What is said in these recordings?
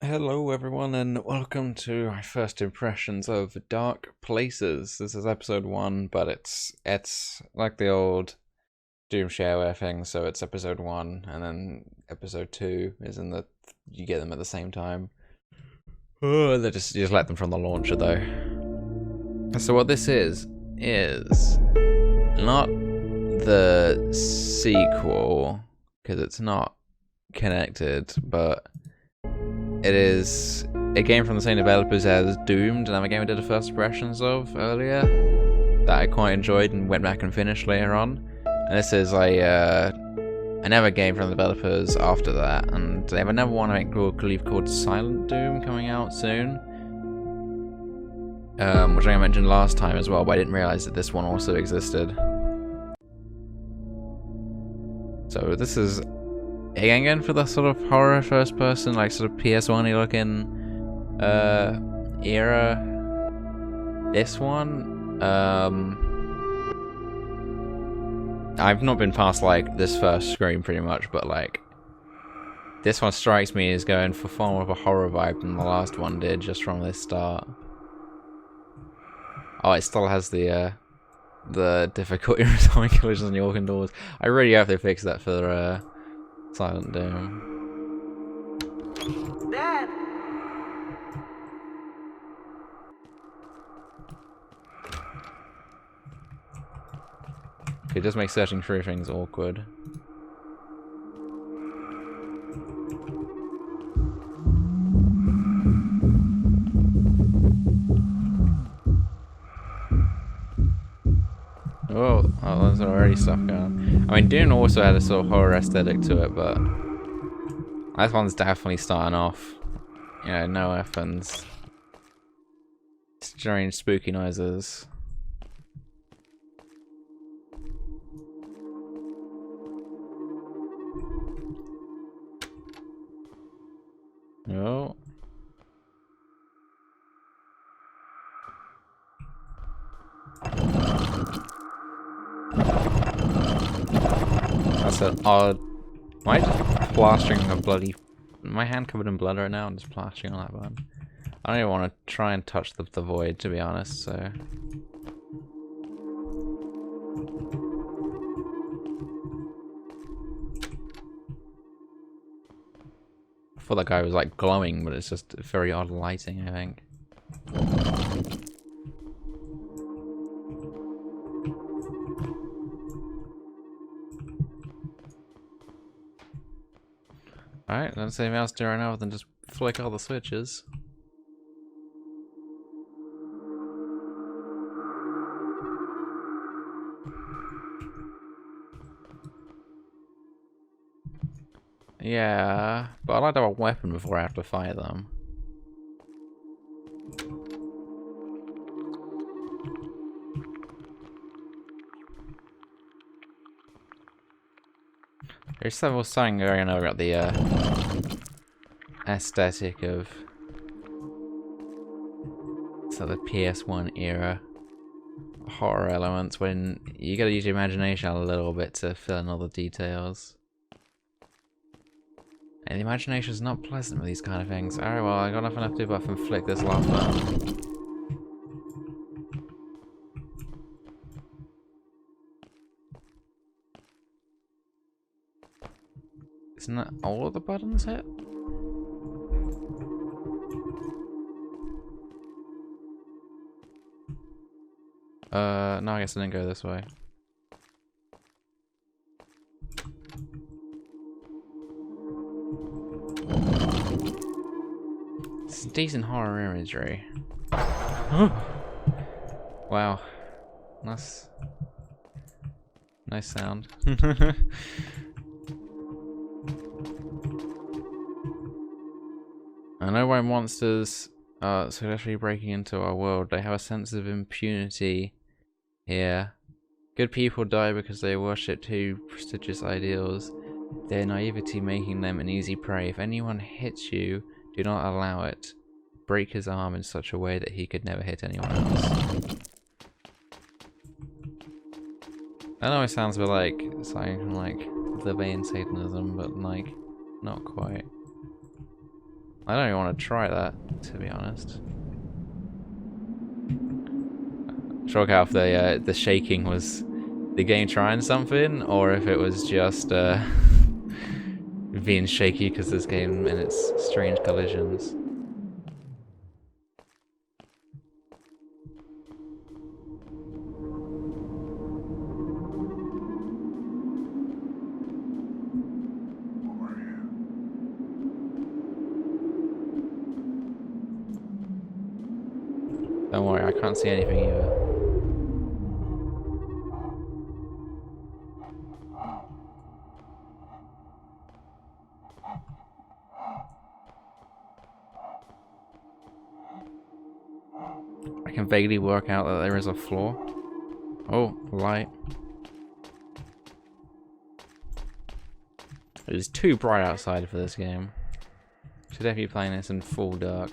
Hello everyone and welcome to my first impressions of Dark Places. This is episode 1, but it's like the old Doom Shareware thing, so it's episode 1 and then episode 2 is in the you get them at the same time. Oh, you just let them from the launcher though. So what this is not the sequel because it's not connected, but it is a game from the same developers as Doomed, another game I did the first impressions of earlier that I quite enjoyed and went back and finished later on. And this is another game from the developers after that, and they have another one I believe called Silent Doom coming out soon, which I mentioned last time as well, but I didn't realize that this one also existed. So this is again for the sort of horror first person, like sort of PS1-y looking era. This one, I've not been past like this first screen pretty much, but like this one strikes me as going for far more of a horror vibe than the last one did just from this start. Oh, it still has the difficulty resolving collisions and walking doors. I really hope they fix that for Silent Doom. Dad. It does make searching through things awkward. Oh, there's already stuff going on. I mean, Dune also had a sort of horror aesthetic to it, but this one's definitely starting off. You know, no weapons. Strange, spooky noises. Oh. That's an odd. Am I just plastering a bloody? My hand covered in blood right now. I'm just plastering on that button. I don't even want to try and touch the void, to be honest. So. I thought that guy was like glowing, but it's just very odd lighting, I think. Alright, don't see anything else to do right now other than just flick all the switches. Yeah, but I like to have a weapon before I have to fight them. There's several something going on about the aesthetic of the PS1 era horror elements when you gotta use your imagination a little bit to fill in all the details. And the imagination is not pleasant with these kind of things. Alright, well, I got nothing left to do but flick this last button. Isn't that all of the buttons hit? No, I guess I didn't go this way. It's decent horror imagery. Wow. Nice sound. I know why monsters are successfully breaking into our world. They have a sense of impunity here. Good people die because they worship too prestigious ideals, their naivety making them an easy prey. If anyone hits you, do not allow it. Break his arm in such a way that he could never hit anyone else. I know it sounds a bit like something from like the vein Satanism, but like not quite. I don't even want to try that, to be honest. Sure how if the shaking was the game trying something, or if it was just being shaky because this game and its strange collisions. Don't worry, I can't see anything either. I can vaguely work out that there is a floor. Oh, light. It is too bright outside for this game. Should definitely be playing this in full dark.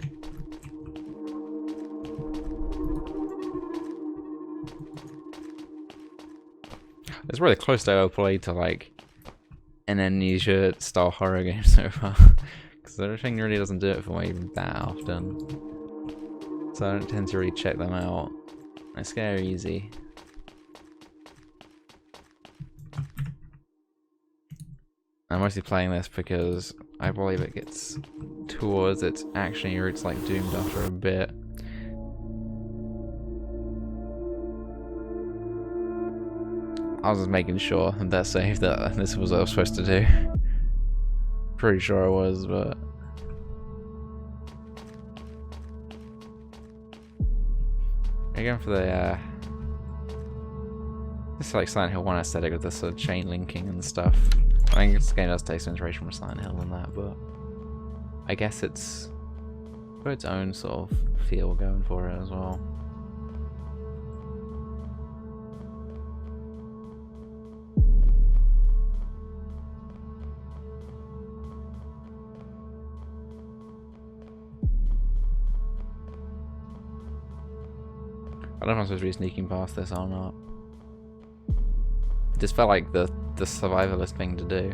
It's really close to ever played to like an Amnesia style horror game so far. Because everything really doesn't do it for me that often. So I don't tend to really check them out. They scare easy. I'm mostly playing this because I believe it gets towards its action roots like Doomed after a bit. I was just making sure that saved that this was what I was supposed to do. Pretty sure I was, but... I'm going for the, it's like Silent Hill 1 aesthetic with this sort of chain linking and stuff. I think this game does take some inspiration from Silent Hill and that, but... I guess it's got its own sort of feel going for it as well. I don't know if I'm supposed to be sneaking past this or not. It just felt like the survivalist thing to do.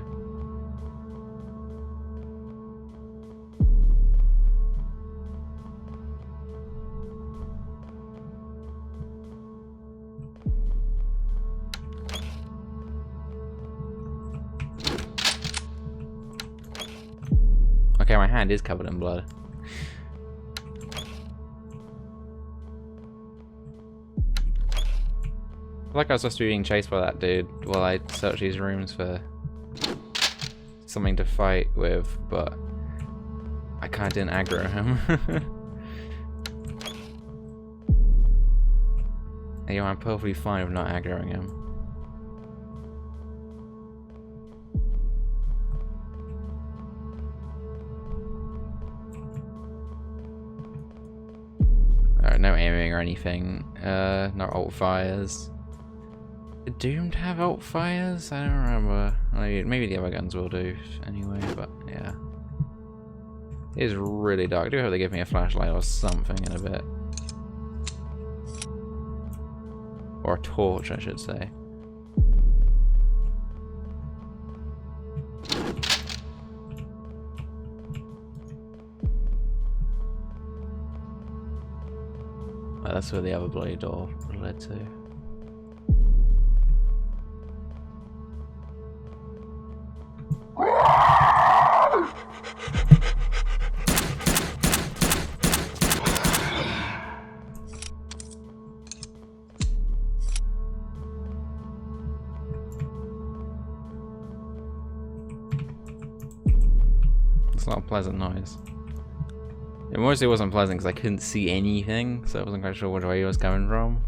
Okay, my hand is covered in blood. I feel like I was supposed to be being chased by that dude while I searched these rooms for something to fight with, but I kinda didn't aggro him. Anyway, I'm perfectly fine with not aggroing him. Alright, no aiming or anything. No alt fires. Did Doomed have alt fires? I don't remember. Maybe the other guns will do anyway, but yeah. It is really dark. I do hope they give me a flashlight or something in a bit. Or a torch, I should say. Oh, that's where the other bloody door led to. It's not a pleasant noise. It mostly wasn't pleasant because I couldn't see anything, so I wasn't quite sure which way it was coming from.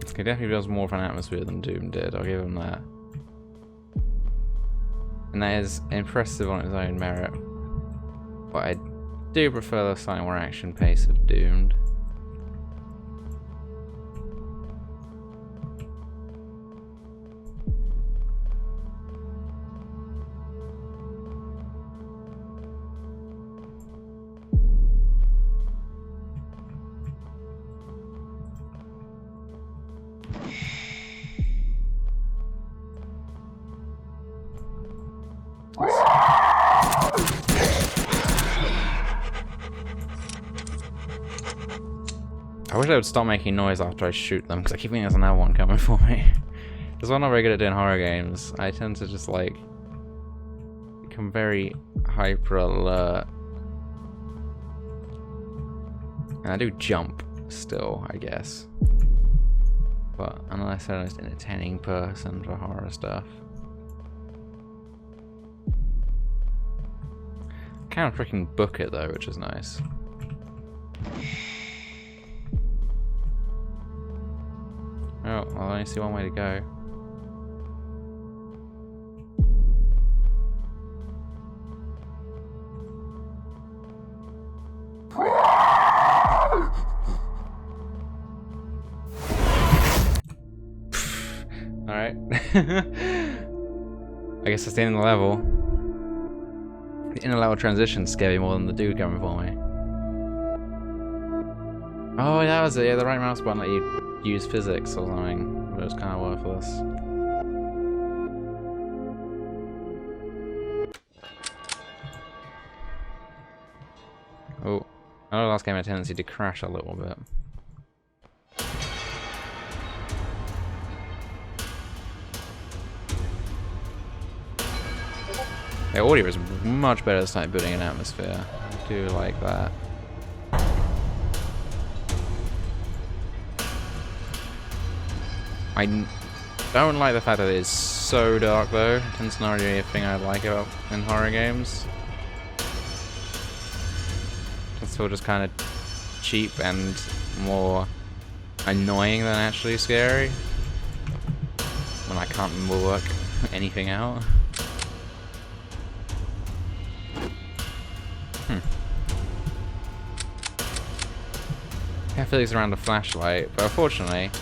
It definitely feels more of an atmosphere than Doom did, I'll give him that. And that is impressive on its own merit. But I do prefer the slightly more action pace of Doomed. wish they would stop making noise after I shoot them, because I keep thinking there's another one coming for me. Because I'm not very good at doing horror games. I tend to just like become very hyper alert. And I do jump still, I guess. But unless I'm the most entertaining person for horror stuff. I can't freaking book it though, which is nice. Oh, well, I only see one way to go. Alright. I guess that's the end of the level. The inner level transitions scare me more than the dude coming for me. Oh, that was it. Yeah, the right mouse button let you use physics or something. But it was kind of worthless. Oh, I know the last game had a tendency to crash a little bit. The audio is much better this time building an atmosphere. I do like that. I don't like the fact that it is so dark though. It tends to not really a thing I like about in horror games. It's still just kind of cheap and more annoying than actually scary. When I can't work anything out. I have physics around a flashlight, but unfortunately,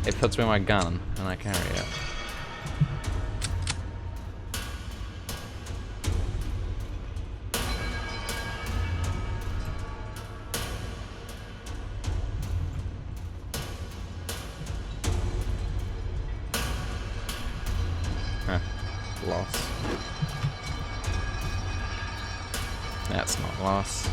it puts me in my gun and I carry it. Loss. That's not loss.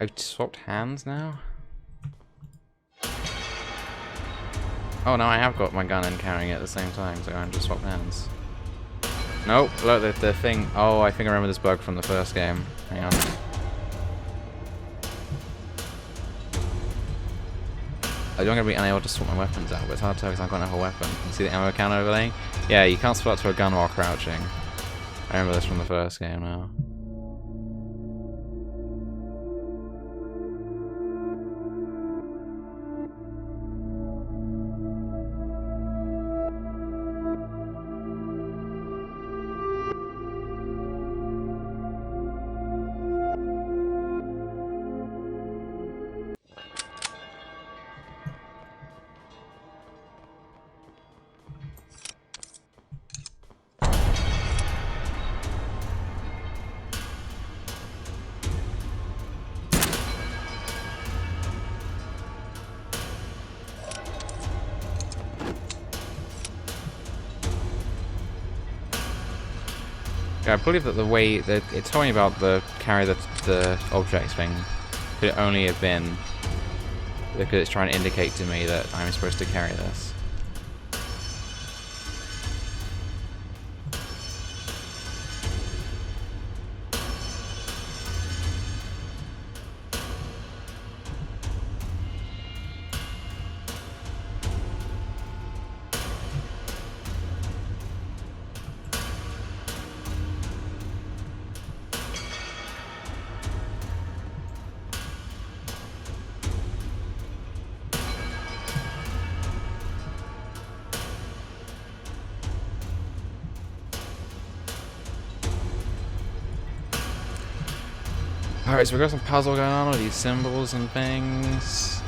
I've swapped hands now? Oh no, I have got my gun and carrying it at the same time, so I'm just swap hands. Nope, look, the thing... Oh, I think I remember this bug from the first game. Hang on. I'm going to be unable to swap my weapons out, but it's hard to tell because I've got another weapon. You see the ammo count overlaying? Yeah, you can't swap to a gun while crouching. I remember this from the first game now. I believe that the way that it told me about the carry the objects thing could only have been because it's trying to indicate to me that I'm supposed to carry this. Alright, so we've got some puzzle going on with these symbols and things.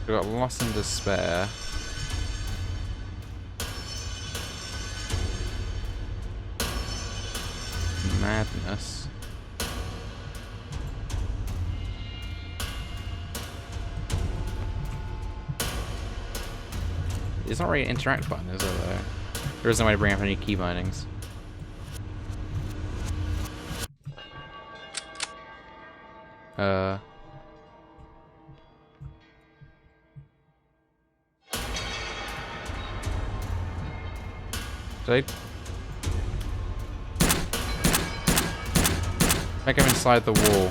We've got Lost in Despair. Madness. It's not really an interact button, is it though? There is no way to bring up any key bindings. Did I make him inside the wall?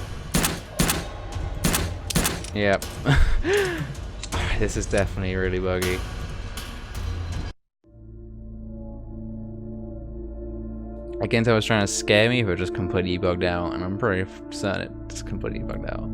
Yep. This is definitely really buggy. I can tell it was trying to scare me, but just completely bugged out, and I'm pretty certain it just completely bugged out.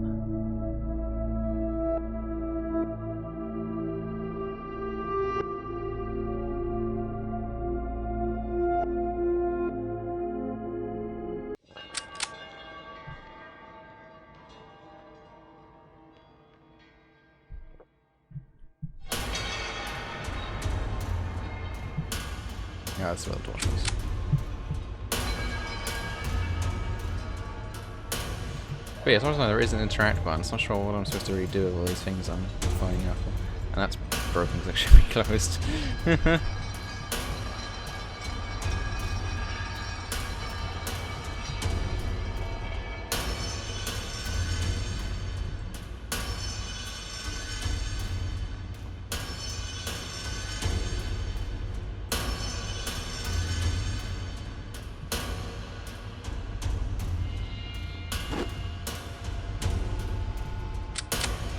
Yeah, that's what the torch was. But yeah, as far as I know, there is an interact button. I'm not sure what I'm supposed to really do with all these things I'm finding out for. And that's broken because it should be closed.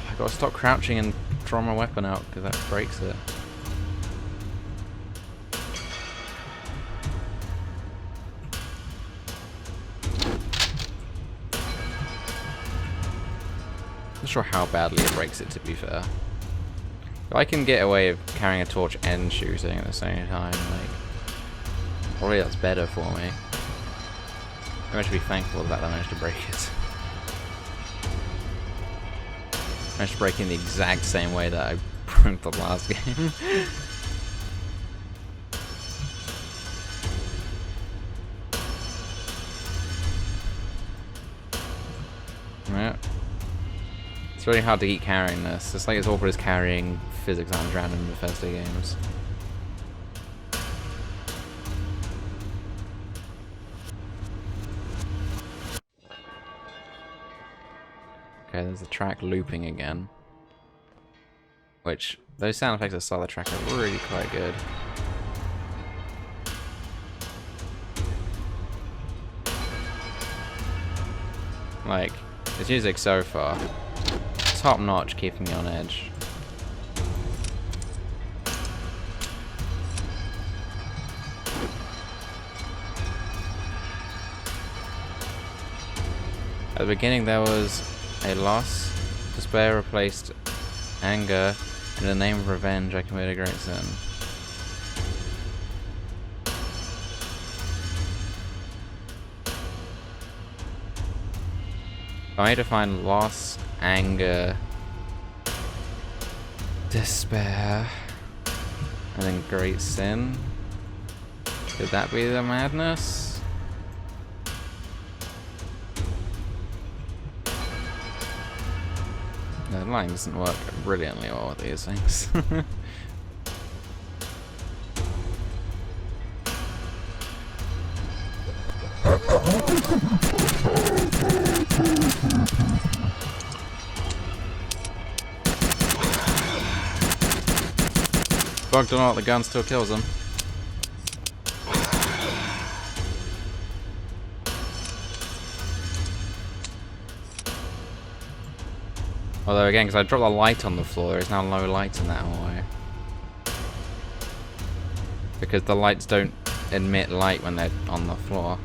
I gotta stop crouching and draw my weapon out because that breaks it. Not sure how badly it breaks it, to be fair. If I can get away with carrying a torch and shooting at the same time, like, probably that's better for me. I should be thankful that I managed to break it. I managed to break in the exact same way that I broke the last game. Yeah. It's really hard to keep carrying this. It's like as awkward as carrying physics arms around in Bethesda games. Okay, there's the track looping again. Which, those sound effects that start the track are really quite good. Like, this music so far, top notch, keeping me on edge. At the beginning there was a loss, despair replaced anger, in the name of revenge I committed a great sin. I need to find loss, anger, despair, and then great sin. Could that be the madness? The line doesn't work brilliantly well with these things. Bugged or not, the gun still kills them. Although again, because I dropped the light on the floor, there is now no light in that hallway. Because the lights don't emit light when they're on the floor.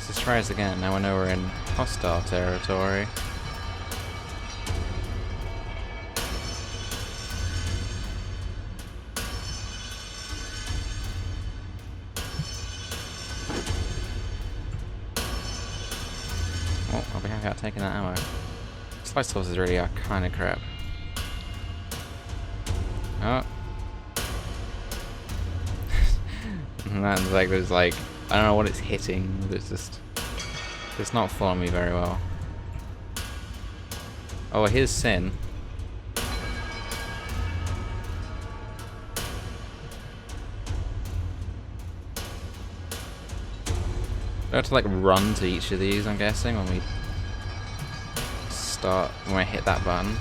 Let's try this again. Now I know we're in hostile territory. Oh, I'll be happy about taking that ammo. Slice horses really are kind of crap. Oh. And that's like, there's like, I don't know what it's hitting, but it's not following me very well. Oh, here's Sin. We have to like run to each of these, I'm guessing, when we start, when I hit that button.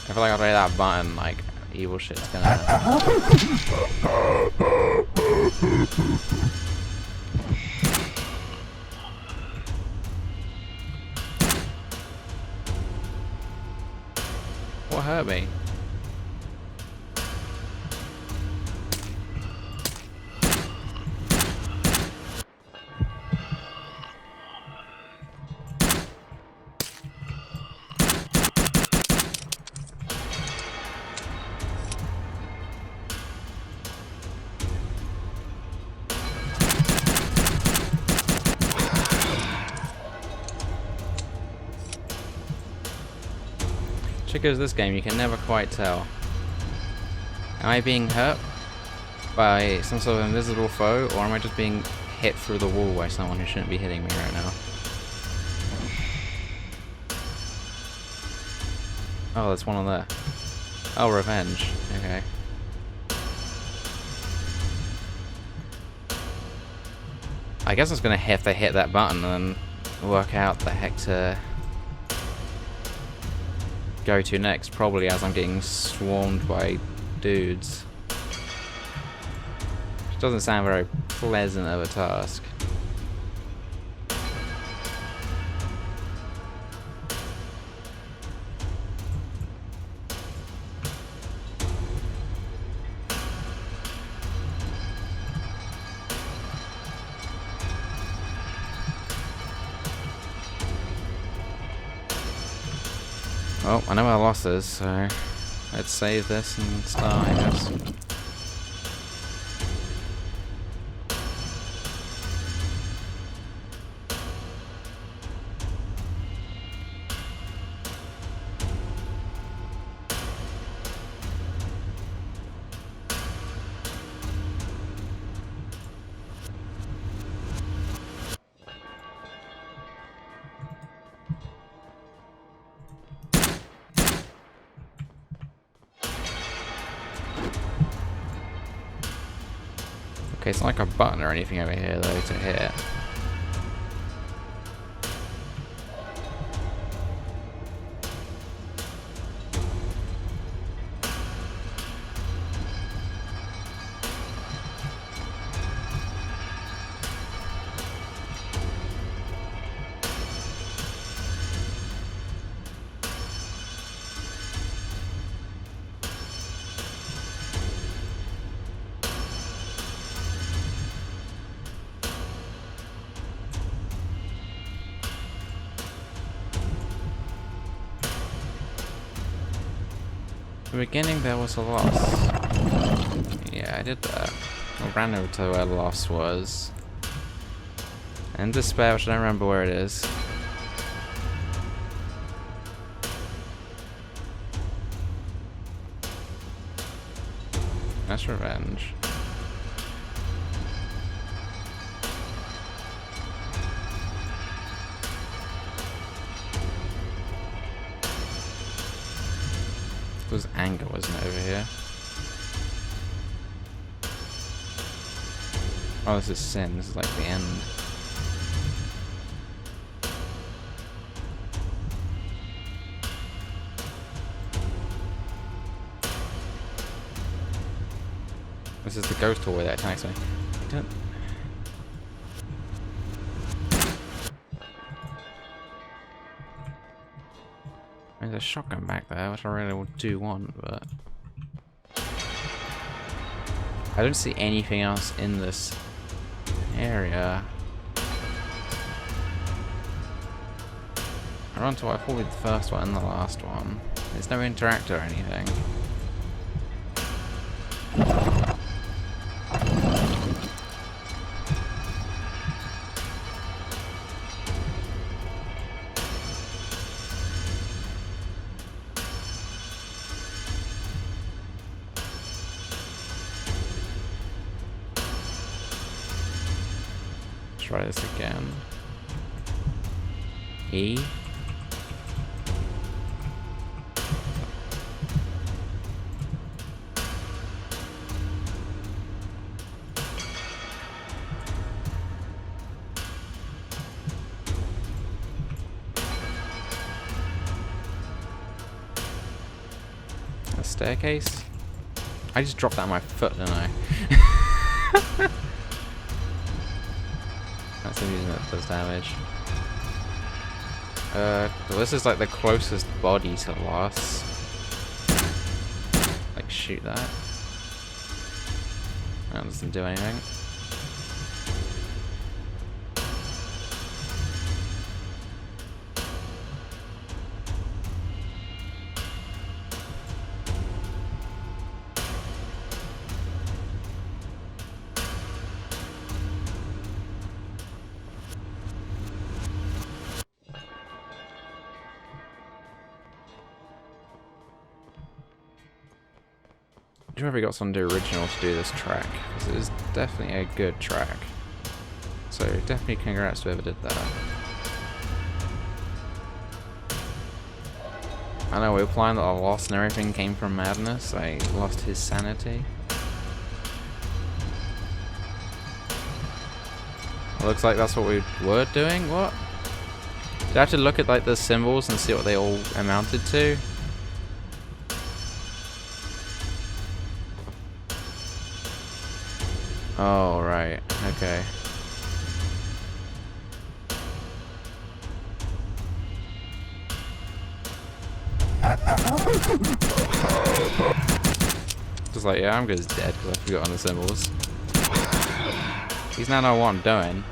I feel like I'll hit that button, like, evil shit's gonna happen. What hurt me? Trick is this game, you can never quite tell. Am I being hurt by some sort of invisible foe, or am I just being hit through the wall by someone who shouldn't be hitting me right now? Oh, there's one on there. Oh, revenge. Okay. I guess I was gonna have to hit that button and work out the heck to go to next, probably as I'm getting swarmed by dudes. Which doesn't sound very pleasant of a task. Oh, I know where the loss is, so let's save this and start, I guess. Okay, it's not like a button or anything over here though to hit. At the beginning there was a loss. Yeah, I did that. I ran over to where the loss was. And despair, which I don't remember where it is. That's revenge. It was anger, wasn't it, over here? Oh, this is sin. This is like the end. This is the ghost hallway that attacks me. Don't... There's a shotgun back there, which I really do want, but... I don't see anything else in this area. I run to what I thought was the first one and the last one. There's no interactor or anything. Try this again. E. A staircase? I just dropped that on my foot, didn't I? That's amusing that does damage. Well, this is like the closest body to loss. Like, shoot that. That doesn't do anything. I wonder if we got someone to do original to do this track, because it is definitely a good track. So definitely congrats to whoever did that. I know we're implying that the loss and everything came from Madness. I lost his sanity. It looks like that's what we were doing. What? Did I have to look at like the symbols and see what they all amounted to? Oh, right. Okay. Just like, yeah, I'm good as dead because I forgot on the symbols. He's now know what I'm doing.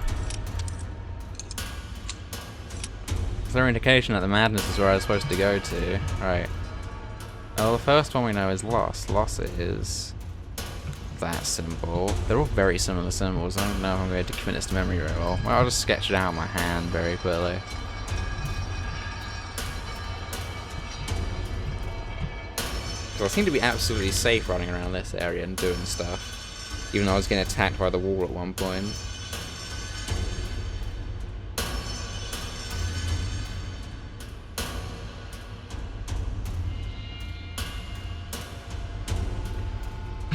Is there an indication that the Madness is where I was supposed to go to? Right. Well, the first one we know is Loss. Loss is that symbol. They're all very similar symbols. I don't know if I'm going to commit this to memory very well. Well, I'll just sketch it out in my hand very quickly. So I seem to be absolutely safe running around this area and doing stuff, even though I was getting attacked by the wall at one point.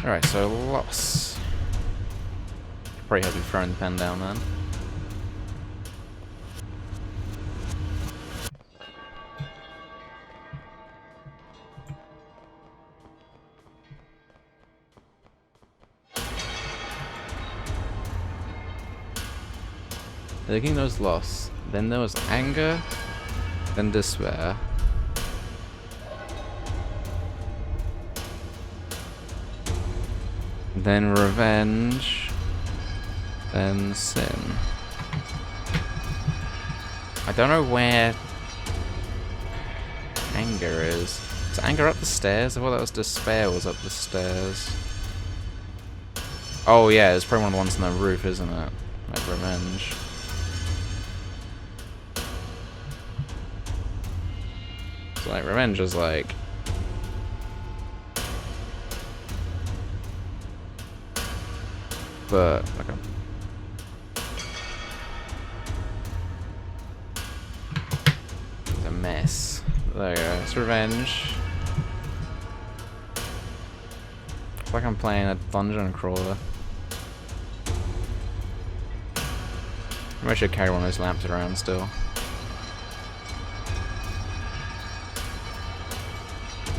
Alright, so Loss. Probably have me throwing the pen down then. The king knows Loss. Then there was Anger, then Despair. Then Revenge, then Sin. I don't know where Anger is. Is Anger up the stairs? I thought that was Despair was up the stairs. Oh yeah, it's probably one of the ones on the roof, isn't it? Like Revenge. So like Revenge is like... but like it's a mess. There we go. It's Revenge. It's like I'm playing a dungeon crawler. I should carry one of those lamps around still.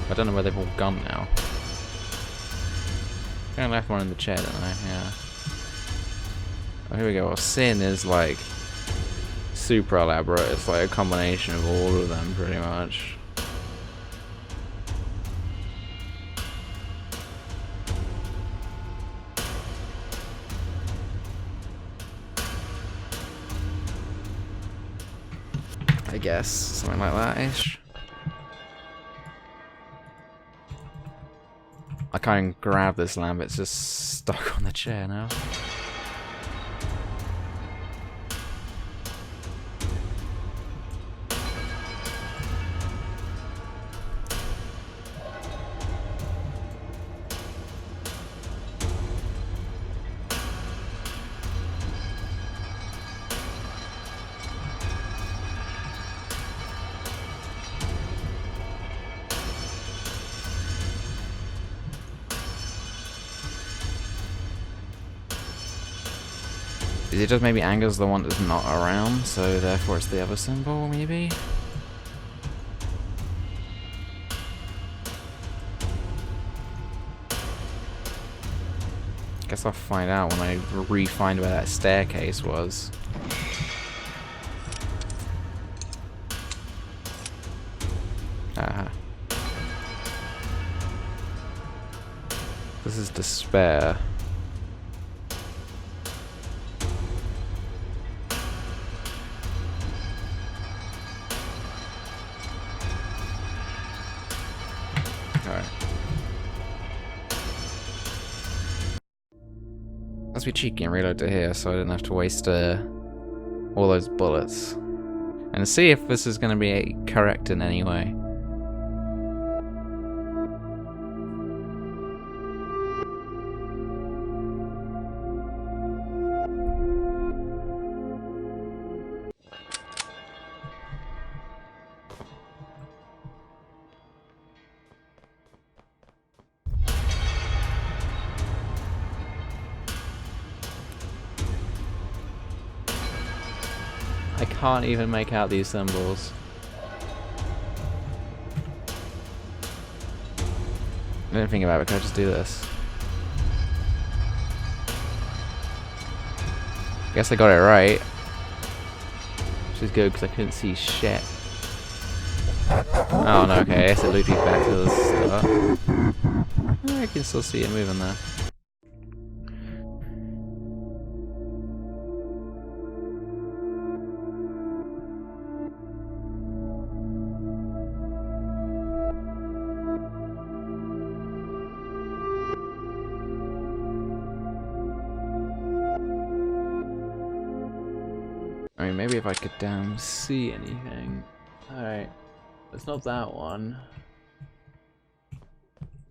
I don't know where they've all gone now. I left one in the chair, didn't I? Yeah. Oh, here we go. Well, Sin is like super elaborate. It's like a combination of all of them, pretty much. guess. Something like that-ish. I can't grab this lamp, it's just stuck on the chair now. Is it just maybe Anger's the one that's not around, so therefore it's the other symbol, maybe? Guess I'll find out when I re-find where that staircase was. Aha. This is despair. Let's be cheeky and reload to here so I didn't have to waste all those bullets. And see if this is going to be correct in any way. I can't even make out these symbols. I didn't think about it, can I just do this? Guess I got it right. Which is good because I couldn't see shit. Oh no, okay, I guess it looped me back to the start. I can still see it moving there. I mean, maybe if I could see anything. Alright. It's not that one.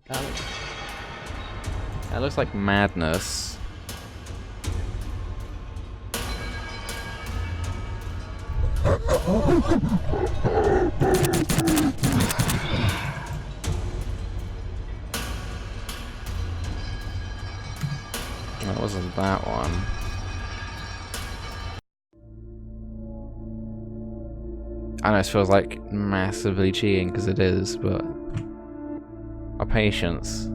That looks like madness. That wasn't that one. I know it feels like massively cheating because it is, but our patience.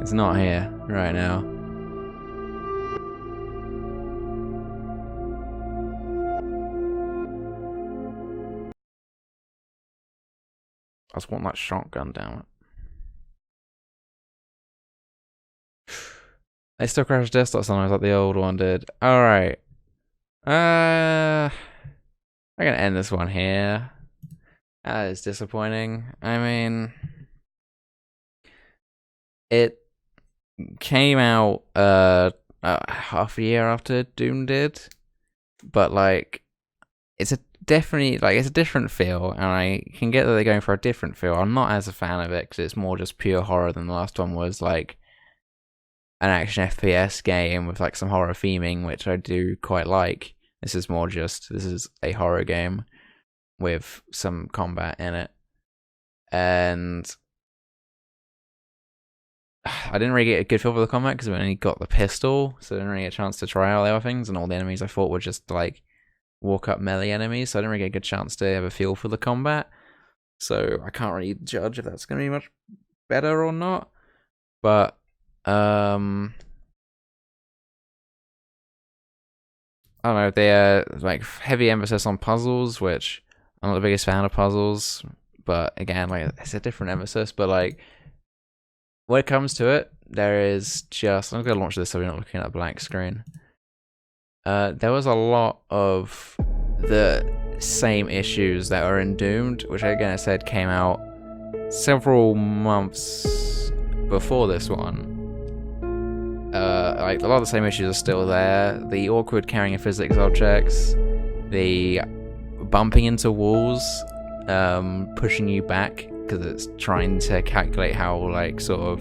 It's not here right now. I just want that shotgun, damn it. They still crash desktop sometimes like the old one did. Alright. I'm gonna end this one here. That is disappointing. I mean, it came out half a year after Doom did, but like it's a different feel, and I can get that they're going for a different feel. I'm not as a fan of it because it's more just pure horror than the last one was, like an action FPS game with like some horror theming, which I do quite like. This is more just, this is a horror game with some combat in it. And I didn't really get a good feel for the combat because I only got the pistol, so I didn't really get a chance to try all the other things, and all the enemies I thought were just like walk up melee enemies, so I didn't really get a good chance to have a feel for the combat. So I can't really judge if that's going to be much better or not. But I don't know, they're like heavy emphasis on puzzles, which I'm not the biggest fan of puzzles, but again, like it's a different emphasis. But like when it comes to it, there is just, I'm gonna launch this so we're not looking at a blank screen. There was a lot of the same issues that are in Doomed, which again I said came out several months before this one. Like a lot of the same issues are still there. The awkward carrying of physics objects, the bumping into walls, pushing you back because it's trying to calculate how, like, sort of,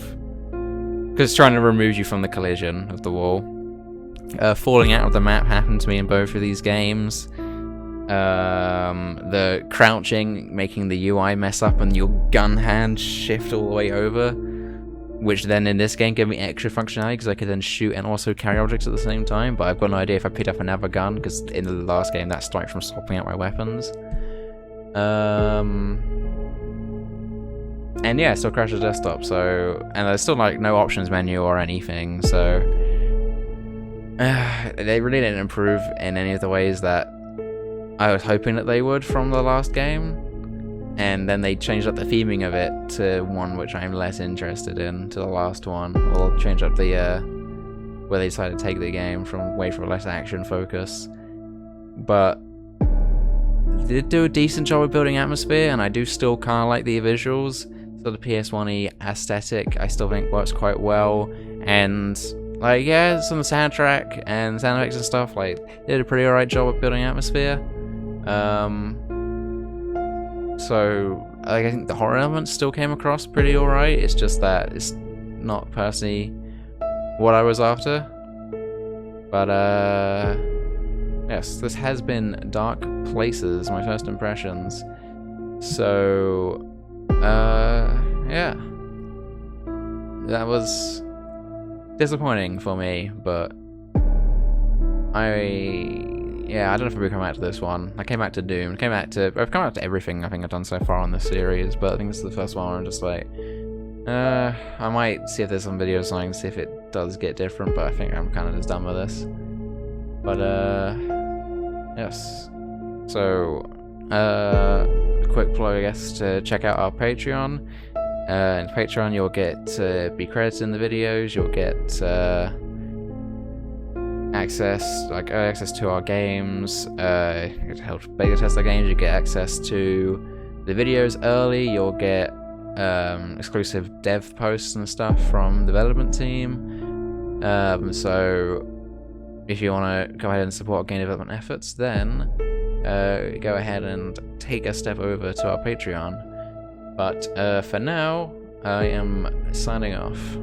because it's trying to remove you from the collision of the wall. Falling out of the map happened to me in both of these games. The crouching, making the UI mess up and your gun hand shift all the way over, which then in this game gave me extra functionality because I could then shoot and also carry objects at the same time, but I've got no idea if I picked up another gun because in the last game that stopped from swapping out my weapons. And yeah, it still crashes desktop, so, and there's still like no options menu or anything, so they really didn't improve in any of the ways that I was hoping that they would from the last game. And then they changed up the theming of it to one which I'm less interested in, to the last one. Or change up the, where they decided to take the game from away from a less action focus. But they did do a decent job of building atmosphere, and I do still kind of like the visuals. So the PS1-y aesthetic I still think works quite well. And, like, yeah, some of the soundtrack and sound effects and stuff, like, they did a pretty alright job of building atmosphere. So, I think the horror elements still came across pretty alright, it's just that it's not personally what I was after. But, yes, this has been Dark Places, my first impressions. So, yeah. That was disappointing for me, but yeah, I don't know if I'll come back to this one. I came back to Doom. I've come back to everything I think I've done so far on this series, but I think this is the first one where I'm just like, I might see if there's some videos or something, see if it does get different, but I think I'm kind of just done with this. But, yes. So, a quick plug, I guess, to check out our Patreon. In Patreon, you'll get to be credited in the videos, you'll get, access to our games, it helps beta test our games, you get access to the videos early, you'll get exclusive dev posts and stuff from the development team. So if you want to go ahead and support our game development efforts, then go ahead and take a step over to our Patreon. But for now, I am signing off.